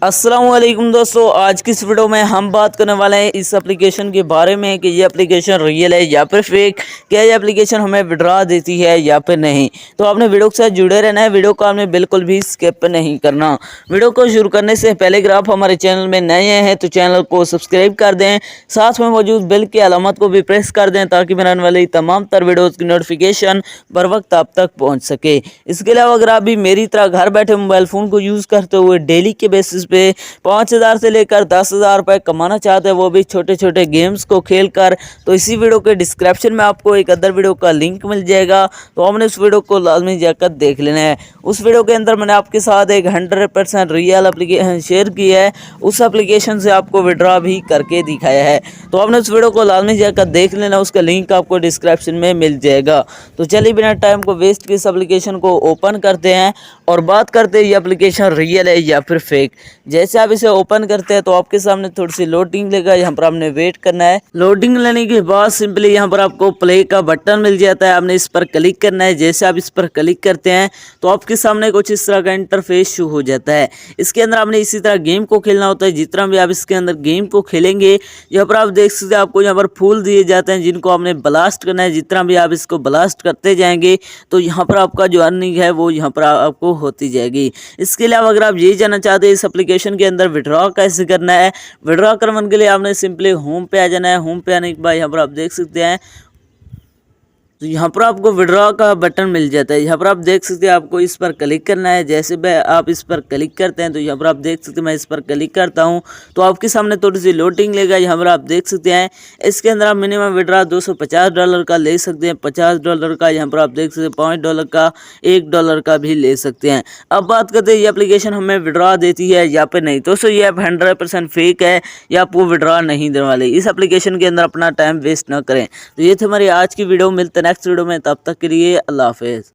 अस्सलाम वालेकुम दोस्तों, आज की इस वीडियो में हम बात करने वाले हैं इस एप्लीकेशन के बारे में कि ये एप्लीकेशन रियल है या फिर फेक। क्या ये एप्लीकेशन हमें विड्रा देती है या फिर नहीं। तो आपने वीडियो के साथ जुड़े रहना है, वीडियो को आपने बिल्कुल भी स्किप नहीं करना। वीडियो को शुरू करने से पहले अगर आप हमारे चैनल में नए हैं तो चैनल को सब्सक्राइब कर दें, साथ में मौजूद बेल की अलामत को भी प्रेस कर दें ताकि मेरे आने वाली तमाम तर वीडियोज़ की नोटिफिकेशन बर वक्त आप तक पहुँच सके। इसके अलावा अगर आप भी मेरी तरह घर बैठे मोबाइल फ़ोन को यूज़ करते हुए डेली के बेसिस पे 5,000 से लेकर 10,000 रुपये कमाना चाहते हैं, वो भी छोटे छोटे गेम्स को खेलकर, तो इसी वीडियो के डिस्क्रिप्शन में आपको एक अदर वीडियो का लिंक मिल जाएगा। तो आपने उस वीडियो को लाजमी जाकर देख लेना है। उस वीडियो के अंदर मैंने आपके साथ एक 100% रियल एप्लीकेशन शेयर की है, उस एप्लीकेशन से आपको विड्रॉ भी करके दिखाया है। तो आपने उस वीडियो को लाजमी जाकर देख लेना, उसका लिंक आपको डिस्क्रिप्शन में मिल जाएगा। तो चलिए बिना टाइम को वेस्ट किए इस एप्लीकेशन को ओपन करते हैं और बात करते हैं ये एप्लीकेशन रियल है या फिर फेक। जैसे आप इसे ओपन करते हैं तो आपके सामने थोड़ी सी लोडिंग लेगा, यहाँ पर आपने वेट करना है। लोडिंग लेने के बाद सिंपली यहाँ पर आपको प्ले का बटन मिल जाता है, आपने इस पर क्लिक करना है। जैसे आप इस पर क्लिक करते हैं तो आपके सामने कुछ इस तरह का इंटरफेस शो हो जाता है। इसके अंदर आपने इसी तरह गेम को खेलना होता है। जितना भी आप इसके अंदर गेम को खेलेंगे, यहाँ पर आप देख सकते हैं आपको यहाँ पर फूल दिए जाते हैं जिनको आपने ब्लास्ट करना है। जितना भी आप इसको ब्लास्ट करते जाएंगे तो यहाँ पर आपका जो अर्निंग है वो यहाँ पर आपको होती जाएगी। इसके अलावा अगर आप यही जानना चाहते हैं इस एप्लीकेशन के अंदर विड्रॉ कैसे करना है, विड्रॉ करने के लिए आपने सिंपली होम पे आ जाना है। होम पे आने के बाद यहाँ पर आप देख सकते हैं तो यहाँ पर आपको विड्रॉ का बटन मिल जाता है। यहाँ पर आप देख सकते हैं आपको इस पर क्लिक करना है। जैसे आप इस पर क्लिक करते हैं तो यहाँ पर आप देख सकते हैं मैं इस पर क्लिक करता हूँ तो आपके सामने थोड़ी सी लोडिंग लेगा। यहाँ पर आप देख सकते हैं इसके अंदर आप मिनिमम विड्रॉ $250 का ले सकते हैं, $50 का, यहाँ पर आप देख सकते हैं $5 का, $1 का भी ले सकते हैं। अब बात करते हैं ये एप्लीकेशन हमें विड्रॉ देती है या फिर नहीं। दोस्तों ये ऐप 100% फेक है, या आपको विड्रॉ नहीं देने वाले। इस एप्लीकेशन के अंदर अपना टाइम वेस्ट ना करें। तो ये थे हमारी आज की वीडियो, मिलते नेक्स्ट वीडियो में, तब तक के लिए अल्लाह हाफिज़।